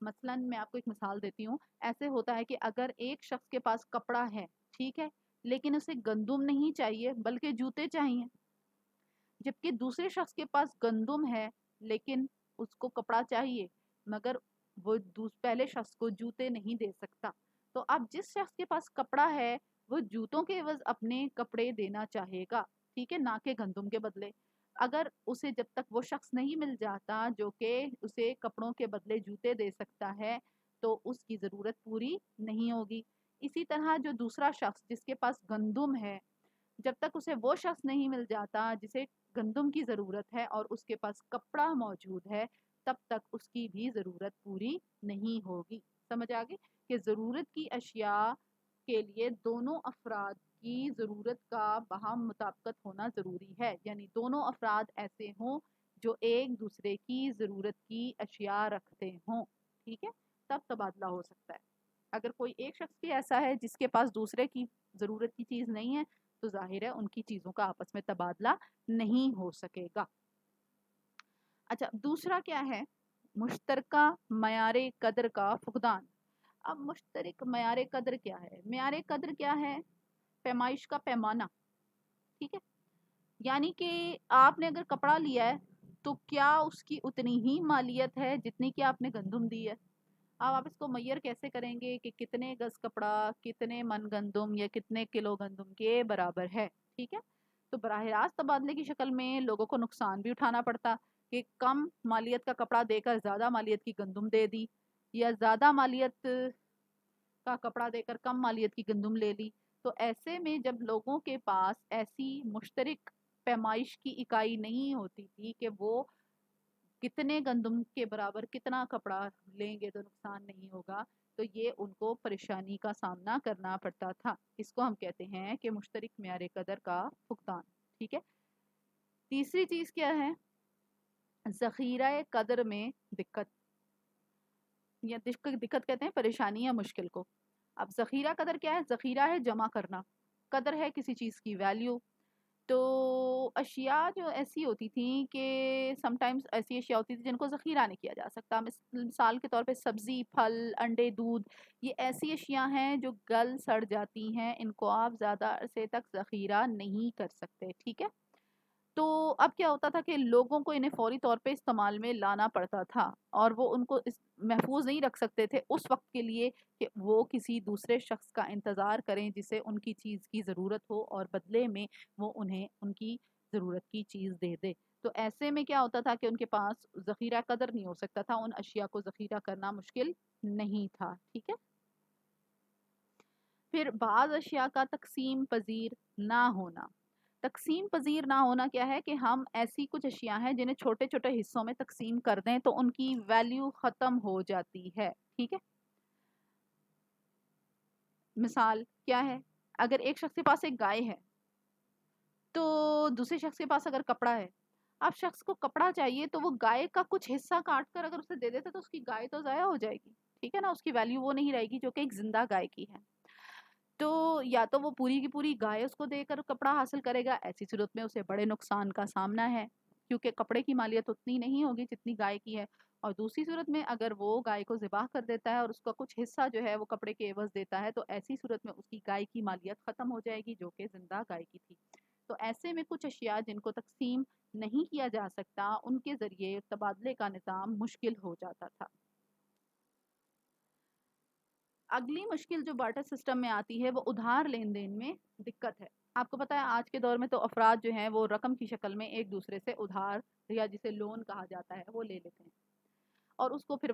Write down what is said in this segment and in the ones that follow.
مثلاً میں آپ کو ایک مثال دیتی ہوں. ایسے ہوتا ہے کہ اگر ایک شخص کے پاس کپڑا ہے، ٹھیک ہے، لیکن اسے گندم نہیں چاہیے بلکہ جوتے چاہیے، جبکہ دوسرے شخص کے پاس گندم ہے لیکن اس کو کپڑا چاہیے، مگر وہ پہلے شخص کو جوتے نہیں دے سکتا. تو اب جس شخص کے پاس کپڑا ہے وہ جوتوں کے عوض اپنے کپڑے دینا چاہے گا، ٹھیک ہے، نہ کہ گندم کے بدلے. اگر اسے جب تک وہ شخص نہیں مل جاتا جو کہ اسے کپڑوں کے بدلے جوتے دے سکتا ہے تو اس کی ضرورت پوری نہیں ہوگی. اسی طرح جو دوسرا شخص جس کے پاس گندم ہے، جب تک اسے وہ شخص نہیں مل جاتا جسے گندم کی ضرورت ہے اور اس کے پاس کپڑا موجود ہے، تب تک اس کی بھی ضرورت پوری نہیں ہوگی. سمجھ آگے کہ ضرورت کی اشیاء کے لیے دونوں افراد کی ضرورت کا باہم مطابقت ہونا ضروری ہے، یعنی دونوں افراد ایسے ہوں جو ایک دوسرے کی ضرورت کی اشیاء رکھتے ہوں، ٹھیک ہے، تب تبادلہ ہو سکتا ہے. اگر کوئی ایک شخص بھی ایسا ہے جس کے پاس دوسرے کی ضرورت کی چیز نہیں ہے تو ظاہر ہے ان کی چیزوں کا آپس میں تبادلہ نہیں ہو سکے گا. اچھا، دوسرا کیا ہے؟ مشترکہ معیار قدر کا فقدان. اب مشترک معیار قدر کیا ہے؟ معیار قدر کیا ہے؟ پیمائش کا پیمانہ، ٹھیک ہے. یعنی کہ آپ نے اگر کپڑا لیا ہے تو کیا اس کی اتنی ہی مالیت ہے جتنی کہ آپ نے گندم دی ہے؟ اب آپ اس کو میئر کیسے کریں گے کہ کتنے گز کپڑا کتنے من گندم یا کتنے کلو گندم کے برابر ہے، ٹھیک ہے. تو براہ راست تبادلے کی شکل میں لوگوں کو نقصان بھی اٹھانا پڑتا کہ کم مالیت کا کپڑا دے کر زیادہ مالیت کی گندم دے دی، یا زیادہ مالیت کا کپڑا دے کر کم مالیت کی گندم لے لی. تو ایسے میں جب لوگوں کے پاس ایسی مشترک پیمائش کی اکائی نہیں ہوتی تھی کہ وہ کتنے گندم کے برابر کتنا کپڑا لیں گے تو نقصان نہیں ہوگا، تو یہ ان کو پریشانی کا سامنا کرنا پڑتا تھا. اس کو ہم کہتے ہیں کہ مشترک معیار قدر کا فقدان، ٹھیک ہے. تیسری چیز کیا ہے؟ ذخیرہ قدر میں دقت، یا دقت کہتے ہیں پریشانی یا مشکل کو. اب ذخیرہ قدر کیا ہے؟ ذخیرہ ہے جمع کرنا، قدر ہے کسی چیز کی ویلیو. تو اشیاء جو ایسی ہوتی تھیں کہ سم ٹائمز ایسی اشیاء ہوتی تھی جن کو ذخیرہ نہیں کیا جا سکتا. مثال کے طور پہ سبزی، پھل، انڈے، دودھ، یہ ایسی اشیاء ہیں جو گل سڑ جاتی ہیں، ان کو آپ زیادہ عرصے تک ذخیرہ نہیں کر سکتے، ٹھیک ہے. تو اب کیا ہوتا تھا کہ لوگوں کو انہیں فوری طور پہ استعمال میں لانا پڑتا تھا اور وہ ان کو محفوظ نہیں رکھ سکتے تھے اس وقت کے لیے کہ وہ کسی دوسرے شخص کا انتظار کریں جسے ان کی چیز کی ضرورت ہو اور بدلے میں وہ انہیں ان کی ضرورت کی چیز دے دے. تو ایسے میں کیا ہوتا تھا کہ ان کے پاس ذخیرہ قدر نہیں ہو سکتا تھا، ان اشیاء کو ذخیرہ کرنا مشکل نہیں تھا، ٹھیک ہے. پھر بعض اشیاء کا تقسیم پذیر نہ ہونا. تقسیم پذیر نہ ہونا کیا ہے؟ کہ ہم ایسی کچھ اشیاء ہیں جنہیں چھوٹے چھوٹے حصوں میں تقسیم کر دیں تو ان کی ویلیو ختم ہو جاتی ہے، ٹھیک ہے. مثال کیا ہے؟ اگر ایک شخص کے پاس ایک گائے ہے تو دوسرے شخص کے پاس اگر کپڑا ہے، اب شخص کو کپڑا چاہیے تو وہ گائے کا کچھ حصہ کاٹ کر اگر اسے دے دیتا تو اس کی گائے تو ضائع ہو جائے گی، ٹھیک ہے نا، اس کی ویلیو وہ نہیں رہے گی جو کہ ایک زندہ گائے کی ہے. تو یا تو وہ پوری کی پوری گائے اس کو دے کر کپڑا حاصل کرے گا، ایسی صورت میں اسے بڑے نقصان کا سامنا ہے کیونکہ کپڑے کی مالیت اتنی نہیں ہوگی جتنی گائے کی ہے. اور دوسری صورت میں اگر وہ گائے کو ذبح کر دیتا ہے اور اس کا کچھ حصہ جو ہے وہ کپڑے کے عوض دیتا ہے تو ایسی صورت میں اس کی گائے کی مالیت ختم ہو جائے گی جو کہ زندہ گائے کی تھی. تو ایسے میں کچھ اشیاء جن کو تقسیم نہیں کیا جا سکتا ان کے ذریعے تبادلے کا نظام مشکل ہو جاتا تھا. اگلی مشکل جو بارٹر سسٹم میں آتی ہے وہ ادھار لین دین میں دقت ہے. آپ کو پتا ہے آج کے دور میں تو افراد جو ہیں وہ رقم کی شکل میں ایک دوسرے سے ادھار یا جسے لون کہا جاتا ہے وہ لے لیتے ہیں اور اس کو پھر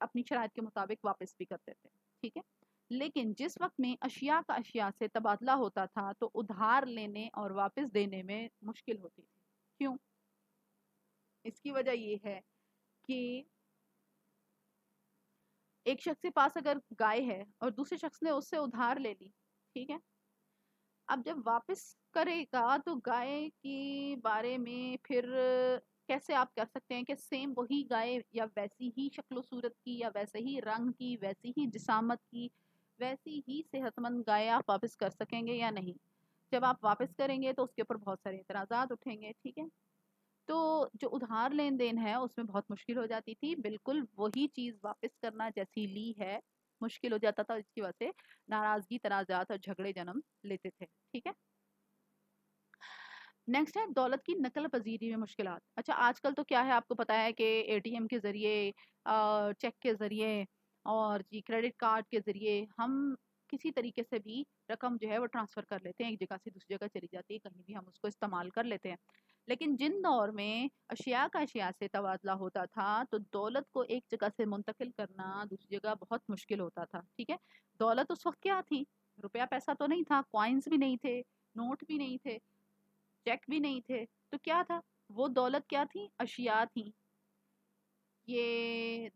اپنی شرائط کے مطابق واپس بھی کر دیتے ہیں، ٹھیک ہے. لیکن جس وقت میں اشیاء کا اشیاء سے تبادلہ ہوتا تھا تو ادھار لینے اور واپس دینے میں مشکل ہوتی تھی. کیوں؟ اس کی وجہ یہ ہے کہ ایک شخص کے پاس اگر گائے ہے اور دوسرے شخص نے اس سے ادھار لے لی، ٹھیک ہے، اب جب واپس کرے گا تو گائے کے بارے میں پھر کیسے آپ کر سکتے ہیں کہ سیم وہی گائے یا ویسی ہی شکل و صورت کی یا ویسے ہی رنگ کی ویسی ہی جسامت کی ویسی ہی صحت مند گائے آپ واپس کر سکیں گے یا نہیں؟ جب آپ واپس کریں گے تو اس کے اوپر بہت سارے اعتراضات اٹھیں گے، ٹھیک ہے. تو جو ادھار لین دین ہے اس میں بہت مشکل ہو جاتی تھی، بالکل وہی چیز واپس کرنا جیسی لی ہے مشکل ہو جاتا تھا، جس کی وجہ سے ناراضگی، تنازعات اور جھگڑے جنم لیتے تھے، ٹھیک ہے۔ نیکسٹ ہے دولت کی نقل پذیری میں مشکلات۔ اچھا آج کل تو کیا ہے، آپ کو پتا ہے کہ اے ٹی ایم کے ذریعے، چیک کے ذریعے اور جی کریڈٹ کارڈ کے ذریعے ہم کسی طریقے سے بھی رقم جو ہے وہ ٹرانسفر کر لیتے ہیں، ایک جگہ سے دوسری جگہ چلی جاتی ہے، کہیں بھی ہم اس کو استعمال کر لیتے ہیں۔ لیکن جن دور میں اشیاء کا اشیاء سے تبادلہ ہوتا تھا تو دولت کو ایک جگہ سے منتقل کرنا دوسری جگہ بہت مشکل ہوتا تھا، ٹھیک ہے۔ دولت اس وقت کیا تھی؟ روپیہ پیسہ تو نہیں تھا، کوائنس بھی نہیں تھے، نوٹ بھی نہیں تھے، چیک بھی نہیں تھے، تو کیا تھا؟ وہ دولت کیا تھی؟ اشیاء تھیں۔ یہ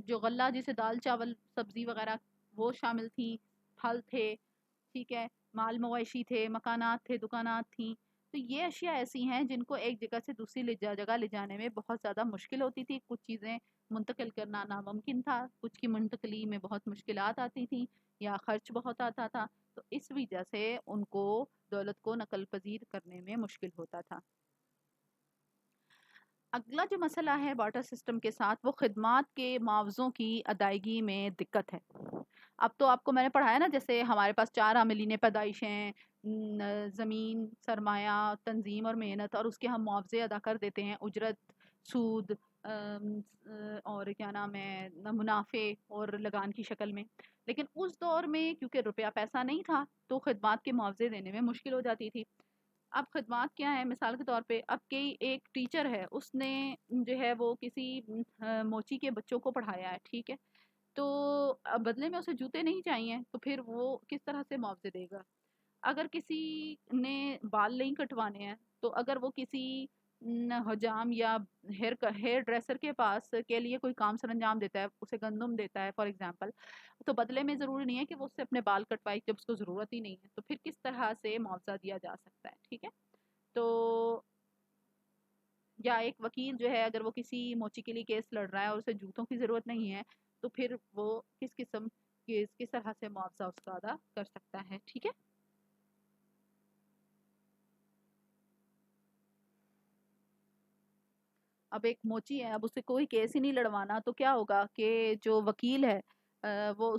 جو غلہ جیسے دال چاول سبزی وغیرہ وہ شامل تھیں، پھل تھے، ٹھیک ہے، مال مویشی تھے، مکانات تھے، دکانات تھیں۔ تو یہ اشیاء ایسی ہیں جن کو ایک جگہ سے دوسری جگہ لے جانے میں بہت زیادہ مشکل ہوتی تھی، کچھ چیزیں منتقل کرنا ناممکن تھا، کچھ کی منتقلی میں بہت مشکلات آتی تھیں یا خرچ بہت آتا تھا، تو اس وجہ سے ان کو دولت کو نقل پذیر کرنے میں مشکل ہوتا تھا۔ اگلا جو مسئلہ ہے بارٹر سسٹم کے ساتھ وہ خدمات کے معاوضوں کی ادائیگی میں دقت ہے۔ اب تو آپ کو میں نے پڑھایا نا، جیسے ہمارے پاس 4 عاملین پیدائش ہیں، زمین، سرمایہ، تنظیم اور محنت، اور اس کے ہم معاوضے ادا کر دیتے ہیں، اجرت، سود، اور کیا نام ہے، منافع اور لگان کی شکل میں۔ لیکن اس دور میں کیونکہ روپیہ پیسہ نہیں تھا تو خدمات کے معاوضے دینے میں مشکل ہو جاتی تھی۔ اب خدمات کیا ہے، مثال کے طور پہ اب کئی ایک ٹیچر ہے، اس نے جو ہے وہ کسی موچی کے بچوں کو پڑھایا ہے، ٹھیک ہے، تو بدلے میں اسے جوتے نہیں چاہیے، تو پھر وہ کس طرح سے معاوضے دے گا؟ اگر کسی نے بال نہیں کٹوانے ہیں تو اگر وہ کسی حجام یا ہیئر ڈریسر کے پاس کے لیے کوئی کام سر انجام دیتا ہے، اسے گندم دیتا ہے فار ایگزامپل، تو بدلے میں ضروری نہیں ہے کہ وہ اس سے اپنے بال کٹوائے جب اس کو ضرورت ہی نہیں ہے، تو پھر کس طرح سے معاوضہ دیا جا سکتا ہے، ٹھیک ہے۔ تو یا ایک وکیل جو ہے اگر وہ کسی موچی کے لیے کیس لڑ رہا ہے اور اسے جوتوں کی ضرورت نہیں ہے، تو پھر وہ کس قسم کس طرح سے معاوضہ اس کا ادا کر سکتا ہے، ٹھیک ہے۔ اب ایک موچی ہے، اب اسے کوئی کیس ہی نہیں لڑوانا، تو کیا ہوگا کہ جو وکیل ہے وہ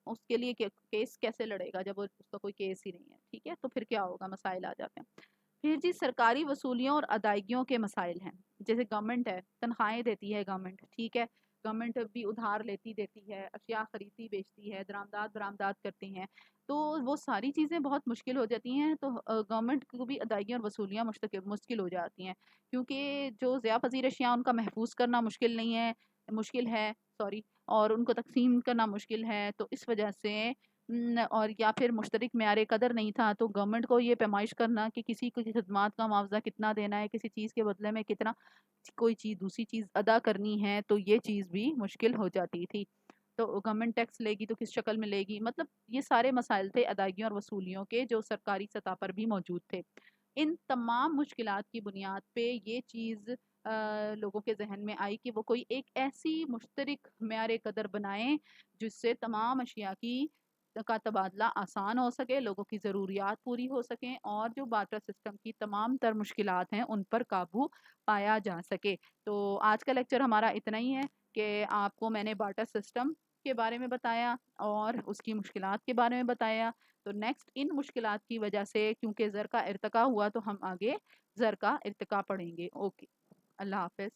اس کے لیے کیس کیسے لڑے گا جب اس کا کوئی کیس ہی نہیں ہے، ٹھیک ہے، تو پھر کیا ہوگا، مسائل آ جاتے ہیں۔ پھر جی سرکاری وصولیوں اور ادائیگیوں کے مسائل ہیں، جیسے گورنمنٹ ہے، تنخواہیں دیتی ہے گورنمنٹ، ٹھیک ہے، گورنمنٹ بھی ادھار لیتی دیتی ہے، اشیاء خریدتی بیچتی ہے، درآمدات برآمدات کرتی ہیں، تو وہ ساری چیزیں بہت مشکل ہو جاتی ہیں، تو گورنمنٹ کو بھی ادائیگیاں اور وصولیاں مشکل ہو جاتی ہیں، کیونکہ جو ضیاء پذیر اشیاء ان کا محفوظ کرنا مشکل ہے سوری، اور ان کو تقسیم کرنا مشکل ہے، تو اس وجہ سے اور یا پھر مشترک معیار قدر نہیں تھا، تو گورنمنٹ کو یہ پیمائش کرنا کہ کسی کو خدمات کا معاوضہ کتنا دینا ہے، کسی چیز کے بدلے میں کتنا کوئی چیز دوسری چیز ادا کرنی ہے، تو یہ چیز بھی مشکل ہو جاتی تھی۔ تو گورنمنٹ ٹیکس لے گی تو کس شکل میں لے گی، مطلب یہ سارے مسائل تھے ادائیگیوں اور وصولیوں کے جو سرکاری سطح پر بھی موجود تھے۔ ان تمام مشکلات کی بنیاد پہ یہ چیز لوگوں کے ذہن میں آئی کہ وہ کوئی ایک ایسی مشترک معیار قدر بنائیں جس سے تمام اشیاء کا تبادلہ آسان ہو سکے، لوگوں کی ضروریات پوری ہو سکیں، اور جو بارٹر سسٹم کی تمام تر مشکلات ہیں ان پر قابو پایا جا سکے۔ تو آج کا لیکچر ہمارا اتنا ہی ہے کہ آپ کو میں نے بارٹر سسٹم کے بارے میں بتایا اور اس کی مشکلات کے بارے میں بتایا۔ تو نیکسٹ ان مشکلات کی وجہ سے کیونکہ زر کا ارتقا ہوا تو ہم آگے زر کا ارتقا پڑھیں گے۔ اوکے، اللہ حافظ۔